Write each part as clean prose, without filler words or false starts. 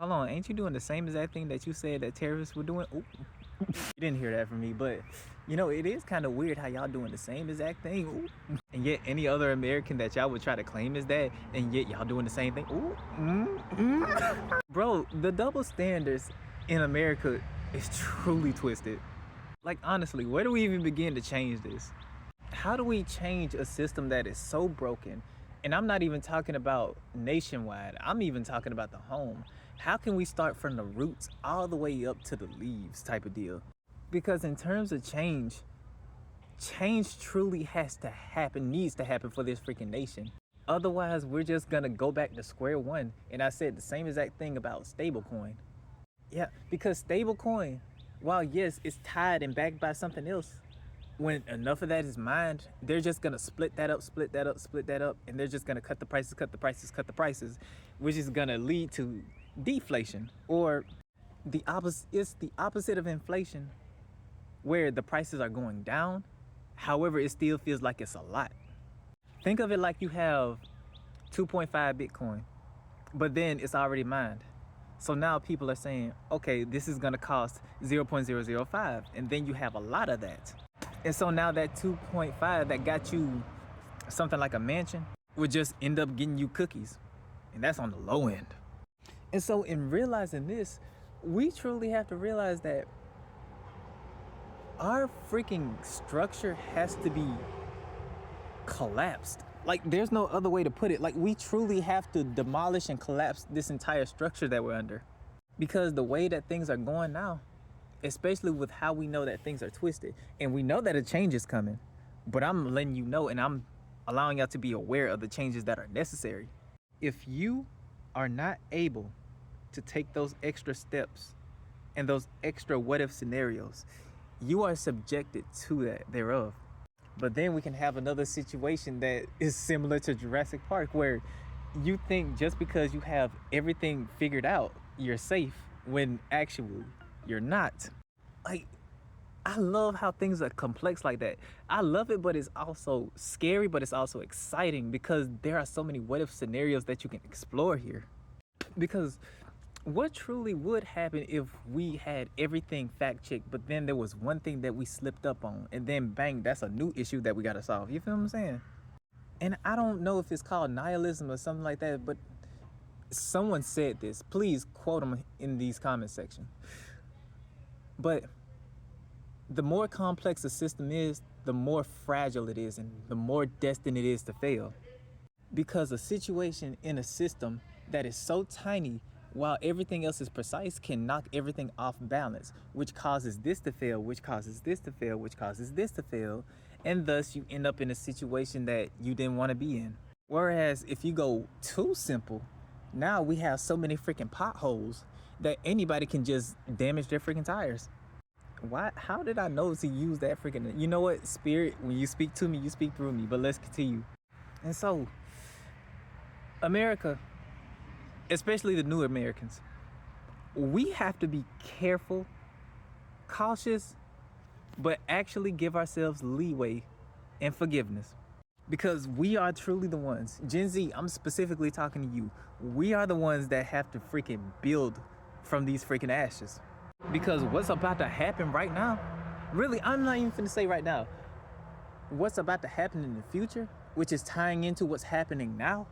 Hold on, ain't you doing the same exact thing that you said that terrorists were doing? Ooh. You didn't hear that from me, but you know, it is kind of weird how y'all doing the same exact thing. Ooh. And yet any other American that y'all would try to claim as that, and yet y'all doing the same thing. Ooh. Bro, the double standards in America is truly twisted. Like honestly, where do we even begin to change this? How do we change a system that is so broken? And I'm not even talking about nationwide, I'm even talking about the home. How can we start from the roots all the way up to the leaves type of deal? Because in terms of change, change truly has to happen, needs to happen for this freaking nation. Otherwise, we're just gonna go back to square one. And I said the same exact thing about stablecoin. Yeah, because stablecoin, while yes, it's tied and backed by something else, when enough of that is mined, they're just gonna split that up, split that up, split that up, and they're just gonna cut the prices, cut the prices, cut the prices, which is gonna lead to deflation, or the opposite. It's the opposite of inflation, where the prices are going down. However, it still feels like it's a lot. Think of it like you have 2.5 Bitcoin, but then it's already mined. So now people are saying, okay, this is gonna cost 0.005, and then you have a lot of that. And so now that 2.5 that got you something like a mansion would just end up getting you cookies. And that's on the low end. And so in realizing this, we truly have to realize that our freaking structure has to be collapsed. Like there's no other way to put it. Like we truly have to demolish and collapse this entire structure that we're under. Because the way that things are going now, especially with how we know that things are twisted, and we know that a change is coming, but I'm letting you know and I'm allowing y'all to be aware of the changes that are necessary. If you are not able to take those extra steps and those extra what if scenarios, you are subjected to that thereof. But then we can have another situation that is similar to Jurassic Park, where you think just because you have everything figured out, you're safe, when actually you're not. Like, I love how things are complex like that. I love it, but it's also scary, but it's also exciting because there are so many what if scenarios that you can explore here. Because what truly would happen if we had everything fact checked, but then there was one thing that we slipped up on, and then bang, that's a new issue that we gotta solve. You feel what I'm saying? And I don't know if it's called nihilism or something like that, but someone said this. Please quote them in these comment section. But the more complex a system is, the more fragile it is, and the more destined it is to fail. Because a situation in a system that is so tiny, while everything else is precise, can knock everything off balance, which causes this to fail, which causes this to fail, which causes this to fail, and thus you end up in a situation that you didn't want to be in. Whereas if you go too simple, now we have so many freaking potholes that anybody can just damage their freaking tires. Why? How did I know to use that freaking? You know what, Spirit? When you speak to me, you speak through me. But let's continue. And so, America, especially the new Americans, we have to be careful, cautious, but actually give ourselves leeway and forgiveness. Because we are truly the ones. Gen Z, I'm specifically talking to you. We are the ones that have to freaking build from these freaking ashes. Because what's about to happen right now, really, I'm not even finna say right now, what's about to happen in the future, which is tying into what's happening now,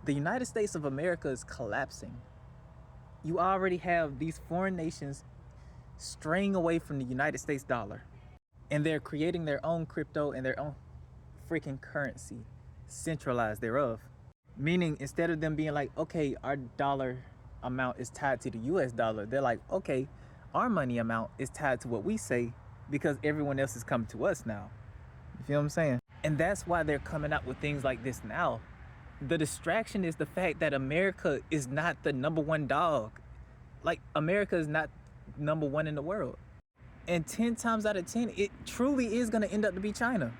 the United States of America is collapsing. You already have these foreign nations straying away from the United States dollar, and they're creating their own crypto and their own freaking currency, centralized thereof. Meaning, instead of them being like, okay, our dollar amount is tied to the US dollar, they're like, okay, our money amount is tied to what we say because everyone else is coming to us now. You feel what I'm saying? And that's why they're coming out with things like this now. The distraction is the fact that America is not the number one dog. Like, America is not number one in the world. And 10 times out of 10, it truly is gonna end up to be China.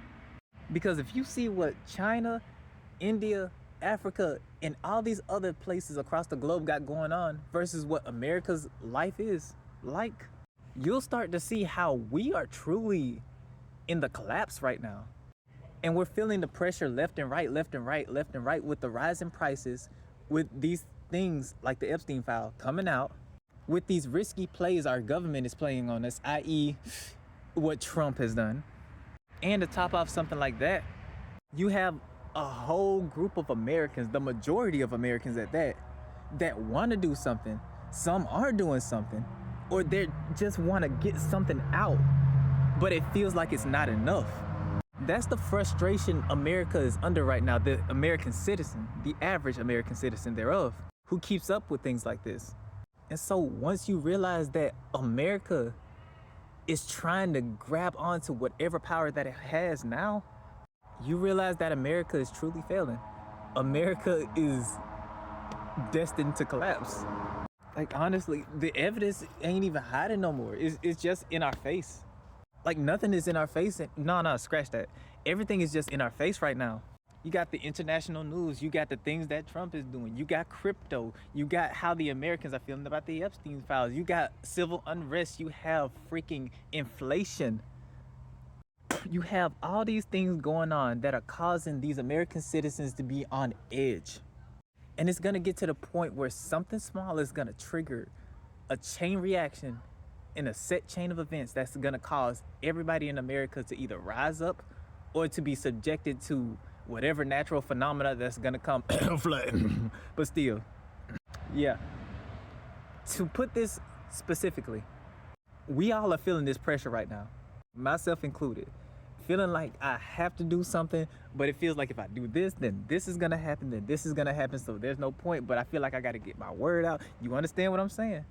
Because if you see what China, India, Africa, and all these other places across the globe got going on versus what America's life is like, you'll start to see how we are truly in the collapse right now. And we're feeling the pressure left and right, left and right, left and right, with the rising prices, with these things like the Epstein file coming out, with these risky plays our government is playing on us, i.e. what Trump has done, and to top off something like that, you have a whole group of Americans, the majority of Americans at that want to do something. Some are doing something, or they just want to get something out, but it feels like it's not enough. That's the frustration America is under right now, the American citizen, the average American citizen thereof, who keeps up with things like this. And so once you realize that America is trying to grab onto whatever power that it has now, you realize that America is truly failing. America is destined to collapse. Like, honestly, the evidence ain't even hiding no more. It's just in our face. Like, nothing is in our face. No, scratch that. Everything is just in our face right now. You got the international news. You got the things that Trump is doing. You got crypto. You got how the Americans are feeling about the Epstein files. You got civil unrest. You have freaking inflation. You have all these things going on that are causing these American citizens to be on edge. And it's gonna get to the point where something small is gonna trigger a chain reaction in a set chain of events that's gonna cause everybody in America to either rise up or to be subjected to whatever natural phenomena that's gonna come. But still, yeah. To put this specifically, we all are feeling this pressure right now, myself included. Feeling like I have to do something, but it feels like if I do this, then this is gonna happen, then this is gonna happen, so there's no point, but I feel like I gotta get my word out. You understand what I'm saying?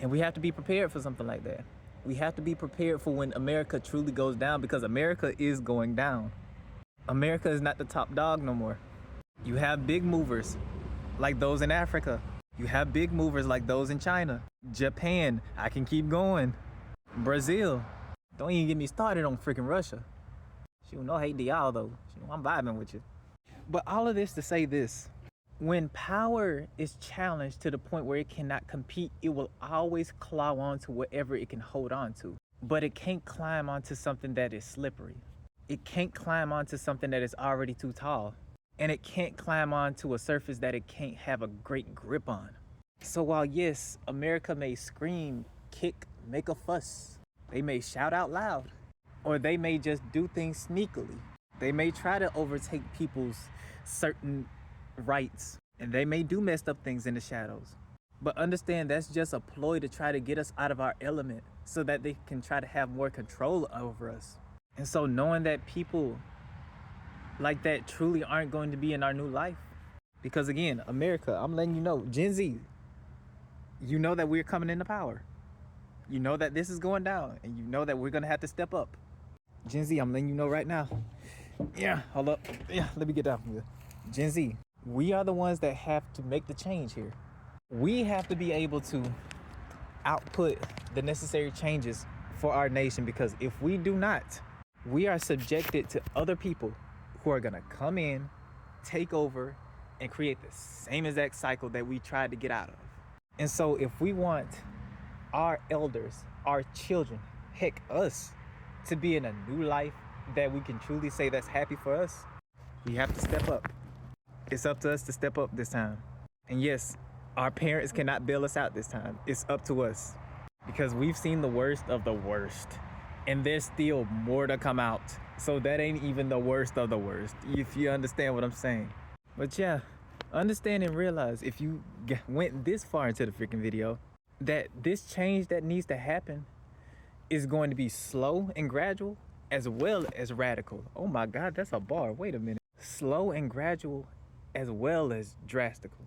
And we have to be prepared for something like that. We have to be prepared for when America truly goes down, because America is going down. America is not the top dog no more. You have big movers like those in Africa. You have big movers like those in China, Japan, I can keep going, Brazil. Don't even get me started on freaking Russia. Shoot, no hate to y'all though. Shoot, I'm vibing with you. But all of this to say this, when power is challenged to the point where it cannot compete, it will always claw on to whatever it can hold on to. But it can't climb onto something that is slippery. It can't climb onto something that is already too tall. And it can't climb onto a surface that it can't have a great grip on. So while yes, America may scream, kick, make a fuss, they may shout out loud, or they may just do things sneakily. They may try to overtake people's certain rights, and they may do messed up things in the shadows. But understand that's just a ploy to try to get us out of our element so that they can try to have more control over us. And so knowing that people like that truly aren't going to be in our new life. Because again, America, I'm letting you know, Gen Z, you know that we're coming into power. You know that this is going down, and you know that we're gonna have to step up. Gen Z, I'm letting you know right now. Yeah, hold up. Yeah, let me get down from here. Gen Z, we are the ones that have to make the change here. We have to be able to output the necessary changes for our nation, because if we do not, we are subjected to other people who are gonna come in, take over, and create the same exact cycle that we tried to get out of. And so if we want our elders, our children, heck, us, to be in a new life that we can truly say that's happy for us, we have to step up. It's up to us to step up this time. And yes, our parents cannot bail us out this time. It's up to us, because we've seen the worst of the worst, and there's still more to come out. So that ain't even the worst of the worst, if you understand what I'm saying. But yeah, understand and realize, if you went this far into the freaking video, that this change that needs to happen is going to be slow and gradual, as well as radical. Oh my God, that's a bar. Wait a minute. Slow and gradual, as well as drastical.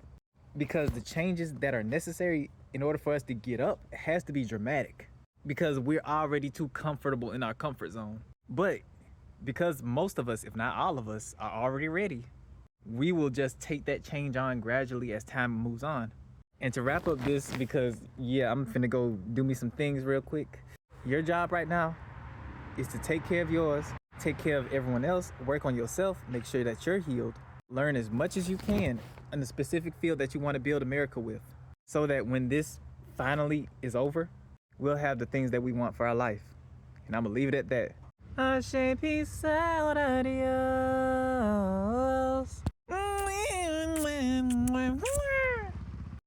Because the changes that are necessary in order for us to get up has to be dramatic, because we're already too comfortable in our comfort zone. But because most of us, if not all of us, are already ready, we will just take that change on gradually as time moves on. And to wrap up this, because yeah, I'm finna go do me some things real quick. Your job right now is to take care of yours, take care of everyone else, work on yourself, make sure that you're healed, learn as much as you can in the specific field that you want to build America with, so that when this finally is over, we'll have the things that we want for our life. And I'm gonna leave it at that. Peace out, adios.